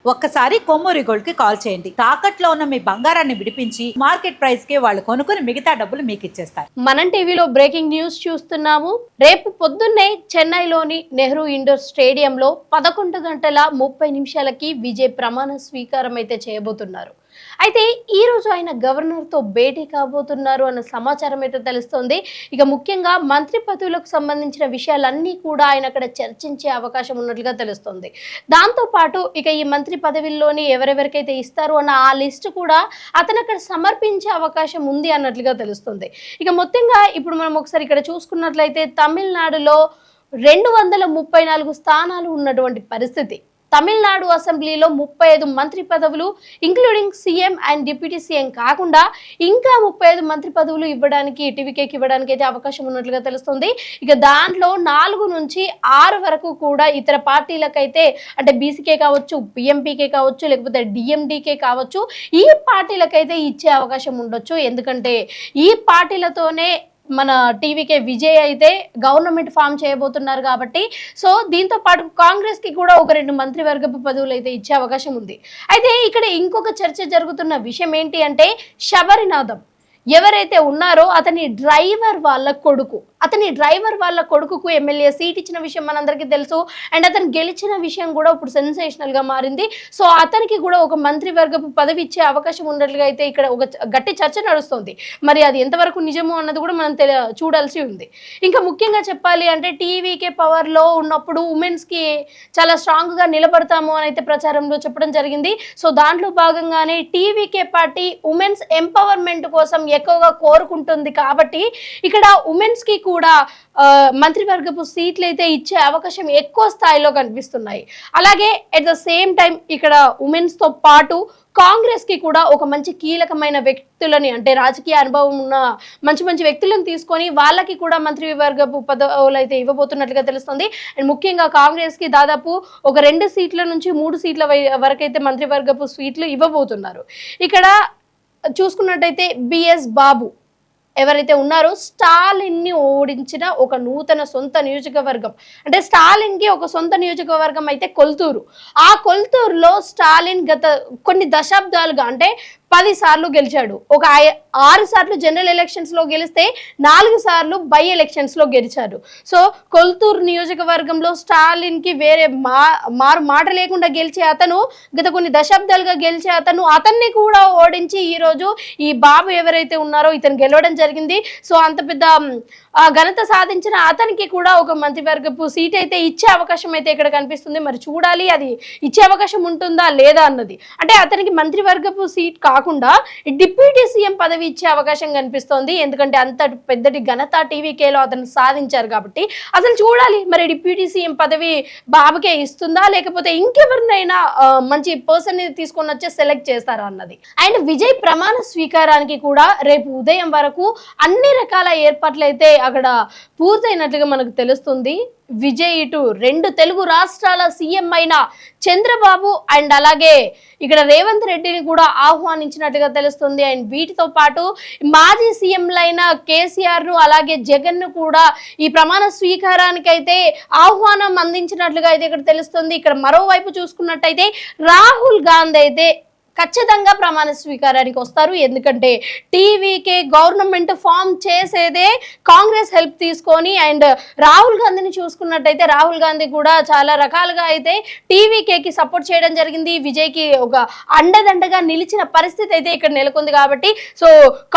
ఒక్కసారి కొమ్మూరి గోల్డ్ కి కాల్ చేయండి. తాకట్లో ఉన్న మీ బంగారాన్ని విడిపించి మార్కెట్ ప్రైస్ కి వాళ్ళు కొనుక్కుని మిగతా డబ్బులు మీకు ఇచ్చేస్తారు. మనం టీవీలో బ్రేకింగ్ న్యూస్ చూస్తున్నాము. రేపు పొద్దున్నే చెన్నైలోని నెహ్రూ ఇండోర్ స్టేడియంలో 11 గంటల 30 నిమిషాలకి విజయ్ ప్రమాణ స్వీకారం అయితే చేయబోతున్నారు. అయితే ఈ రోజు ఆయన గవర్నర్ తో భేటీ కాబోతున్నారు అన్న సమాచారం అయితే తెలుస్తోంది. ఇక ముఖ్యంగా మంత్రి పదవులకు సంబంధించిన విషయాలన్నీ కూడా ఆయన అక్కడ చర్చించే అవకాశం ఉన్నట్లుగా తెలుస్తోంది. దాంతో పాటు ఇక ఈ మంత్రి పదవిల్లోని ఎవరెవరికైతే ఇస్తారు అన్న ఆ లిస్ట్ కూడా అతను అక్కడ సమర్పించే అవకాశం ఉంది అన్నట్లుగా తెలుస్తుంది. ఇక మొత్తంగా ఇప్పుడు మనం ఒకసారి ఇక్కడ చూసుకున్నట్లయితే తమిళనాడులో 234 స్థానాలు ఉన్నటువంటి పరిస్థితి. తమిళనాడు అసెంబ్లీలో 35 మంత్రి పదవులు including CM and deputy CM కాకుండా ఇంకా 35 మంత్రి పదవులు ఇవ్వడానికి టీవీకేకి ఇవ్వడానికి అయితే అవకాశం ఉన్నట్లుగా తెలుస్తుంది. ఇక దాంట్లో 4 నుంచి 6 వరకు కూడా ఇతర పార్టీలకైతే అంటే బీసీకే కావచ్చు, పిఎంపీకే కావచ్చు, లేకపోతే డిఎండికే కావచ్చు, ఈ పార్టీలకైతే ఇచ్చే అవకాశం ఉండొచ్చు. ఎందుకంటే ఈ పార్టీలతోనే మన టీవీకే విజయ్ అయితే గవర్నమెంట్ ఫామ్ చేయబోతున్నారు కాబట్టి సో దీంతో పాటు కాంగ్రెస్ కి కూడా ఒక 2 మంత్రివర్గపు పదవులు అయితే ఇచ్చే అవకాశం ఉంది. అయితే ఇక్కడ ఇంకొక చర్చ జరుగుతున్న విషయం ఏంటి అంటే శబరినాథం ఎవరైతే ఉన్నారో అతని డ్రైవర్ వాళ్ళ కొడుకుకు ఎమ్మెల్యే సీట్ ఇచ్చిన విషయం మనందరికీ తెలుసు. అండ్ అతను గెలిచిన విషయం కూడా ఇప్పుడు సెన్సేషనల్ గా మారింది. సో అతనికి కూడా ఒక మంత్రివర్గపు పదవి ఇచ్చే అవకాశం ఉన్నట్లుగా అయితే ఇక్కడ ఒక గట్టి చర్చ నడుస్తుంది. మరి అది ఎంతవరకు నిజము అన్నది కూడా మనం చూడాల్సి ఉంది. ఇంకా ముఖ్యంగా చెప్పాలి అంటే టీవీకే పవర్ లో ఉన్నప్పుడు ఉమెన్స్ కి చాలా స్ట్రాంగ్ గా నిలబడతాము అని అయితే ప్రచారంలో చెప్పడం జరిగింది. సో దాంట్లో భాగంగానే టీవీకే పార్టీ ఉమెన్స్ ఎంపవర్మెంట్ కోసం ఎక్కువగా కోరుకుంటుంది కాబట్టి ఇక్కడ ఉమెన్స్ కి కూడా మంత్రివర్గపు సీట్లు అయితే ఇచ్చే అవకాశం ఎక్కువ స్థాయిలో కనిపిస్తున్నాయి. అలాగే ఎట్ ద సేమ్ టైం ఇక్కడ ఉమెన్స్ తో పాటు కాంగ్రెస్ కి కూడా ఒక మంచి కీలకమైన వ్యక్తులని అంటే రాజకీయ అనుభవం ఉన్న మంచి వ్యక్తులను తీసుకొని వాళ్ళకి కూడా మంత్రివర్గపు పదవులు అయితే ఇవ్వబోతున్నట్లుగా తెలుస్తుంది. అండ్ ముఖ్యంగా కాంగ్రెస్ కి దాదాపు ఒక 2 సీట్ల నుంచి 3 సీట్ల వరకు అయితే మంత్రివర్గపు సీట్లు ఇవ్వబోతున్నారు. ఇక్కడ చూసుకున్నట్టయితే బిఎస్ బాబు ఎవరైతే ఉన్నారో స్టాలిన్ ని ఓడించిన ఒక నూతన సొంత నియోజకవర్గం అంటే స్టాలిన్ కి ఒక సొంత నియోజకవర్గం అయితే కొల్తూరు. ఆ కొల్తూరులో స్టాలిన్ గత కొన్ని దశాబ్దాలుగా అంటే 10 సార్లు గెలిచాడు. ఒక 6 సార్లు జనరల్ ఎలక్షన్స్ లో గెలిస్తే 4 సార్లు బై ఎలక్షన్స్ లో గెలిచాడు. సో కొల్తూరు నియోజకవర్గంలో స్టాలిన్ కి వేరే మాట లేకుండా గెలిచే అతను గత కొన్ని దశాబ్దాలుగా గెలిచే అతన్ని కూడా ఓడించి ఈ రోజు ఈ బాబు ఎవరైతే ఉన్నారో ఇతను గెలవడం జరిగింది. సో అంత పెద్ద ఘనత సాధించిన అతనికి కూడా ఒక మంత్రివర్గపు సీట్ అయితే ఇచ్చే అవకాశం అయితే ఇక్కడ కనిపిస్తుంది. మరి చూడాలి అది ఇచ్చే అవకాశం ఉంటుందా లేదా అన్నది. అంటే అతనికి మంత్రివర్గపు సీట్ కాకుండా డిప్యూటీ సీఎం పదవి ఇచ్చే అవకాశం కనిపిస్తోంది. ఎందుకంటే అంత పెద్దటి ఘనత టీవీకేలో అతను సాధించారు కాబట్టి అసలు చూడాలి మరి డిప్యూటీ సీఎం పదవి బాబుకే ఇస్తుందా లేకపోతే ఇంకెవరినైనా మంచి పర్సన్ తీసుకొని వచ్చి సెలెక్ట్ చేస్తారా అన్నది. అండ్ విజయ్ ప్రమాణ స్వీకారానికి కూడా రేపు ఉదయం వరకు అన్ని రకాల ఏర్పాట్లు అయితే అక్కడ పూర్తయినట్లుగా మనకు తెలుస్తుంది. విజయ్ ఇటు 2 తెలుగు రాష్ట్రాల సీఎం అయిన చంద్రబాబు అండ్ అలాగే ఇక్కడ రేవంత్ రెడ్డిని కూడా ఆహ్వానించినట్టుగా తెలుస్తుంది. అండ్ వీటితో పాటు మాజీ సీఎంలైన కేసీఆర్ ను అలాగే జగన్ ను కూడా ఈ ప్రమాణ స్వీకారానికి అయితే ఆహ్వానం అందించినట్లుగా అయితే ఇక్కడ తెలుస్తుంది. ఇక్కడ మరోవైపు చూసుకున్నట్టయితే రాహుల్ గాంధీ అయితే ఖచ్చితంగా ప్రమాణ స్వీకారానికి వస్తారు. ఎందుకంటే టీవీకే గవర్నమెంట్ ఫామ్ చేసేదే కాంగ్రెస్ హెల్ప్ తీసుకొని. అండ్ రాహుల్ గాంధీని చూసుకున్నట్టయితే రాహుల్ గాంధీ కూడా చాలా రకాలుగా అయితే టీవీకేకి సపోర్ట్ చేయడం జరిగింది. విజయ్కి ఒక అండదండగా నిలిచిన పరిస్థితి అయితే ఇక్కడ నెలకొంది కాబట్టి సో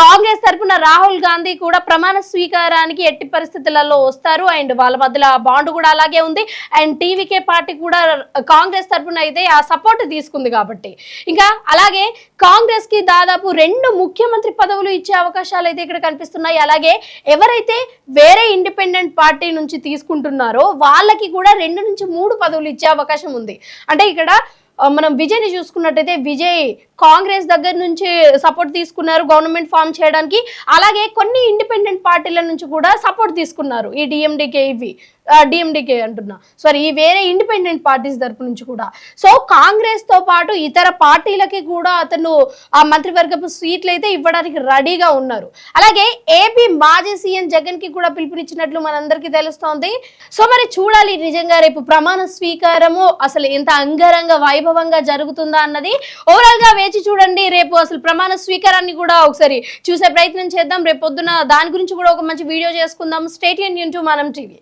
కాంగ్రెస్ తరఫున రాహుల్ గాంధీ కూడా ప్రమాణ స్వీకారానికి ఎట్టి పరిస్థితులలో వస్తారు. అండ్ వాళ్ళ మధ్యలో ఆ బాండ్ కూడా అలాగే ఉంది. అండ్ టీవీకే పార్టీ కూడా కాంగ్రెస్ తరఫున అయితే ఆ సపోర్ట్ తీసుకుంది కాబట్టి ఇంకా అలాగే కాంగ్రెస్ కి దాదాపు 2 ముఖ్యమంత్రి పదవులు ఇచ్చే అవకాశాలు అయితే ఇక్కడ కనిపిస్తున్నాయి. అలాగే ఎవరైతే వేరే ఇండిపెండెంట్ పార్టీ నుంచి తీసుకుంటున్నారో వాళ్ళకి కూడా 2 నుంచి 3 పదవులు ఇచ్చే అవకాశం ఉంది. అంటే ఇక్కడ మనం విజయ్ని చూసుకున్నట్టయితే విజయ్ కాంగ్రెస్ దగ్గర నుంచి సపోర్ట్ తీసుకున్నారు గవర్నమెంట్ ఫామ్ చేయడానికి. అలాగే కొన్ని ఇండిపెండెంట్ పార్టీల నుంచి కూడా సపోర్ట్ తీసుకున్నారు ఈ డిఎండికే ఇవి డిఎండికే అంటున్నా, సారీ, ఈ వేరే ఇండిపెండెంట్ పార్టీస్ తరపు నుంచి కూడా. సో కాంగ్రెస్ తో పాటు ఇతర పార్టీలకి కూడా అతను ఆ మంత్రివర్గపు సీట్లు అయితే ఇవ్వడానికి రెడీగా ఉన్నారు. అలాగే ఏపీ మాజీ సీఎం జగన్ కి కూడా పిలుపునిచ్చినట్లు మనందరికీ తెలుస్తోంది. సో మరి చూడాలి నిజంగా రేపు ప్రమాణ స్వీకారము అసలు ఎంత అంగరంగ వైభవంగా జరుగుతుందా అన్నది. ఓవరాల్ గా వేచి చూడండి. రేపు అసలు ప్రమాణ స్వీకారాన్ని కూడా ఒకసారి చూసే ప్రయత్నం చేద్దాం. రేపు పొద్దున దాని గురించి కూడా ఒక మంచి వీడియో చేసుకుందాం. స్టే ట్యూన్డ్ టు మనం టీవీ.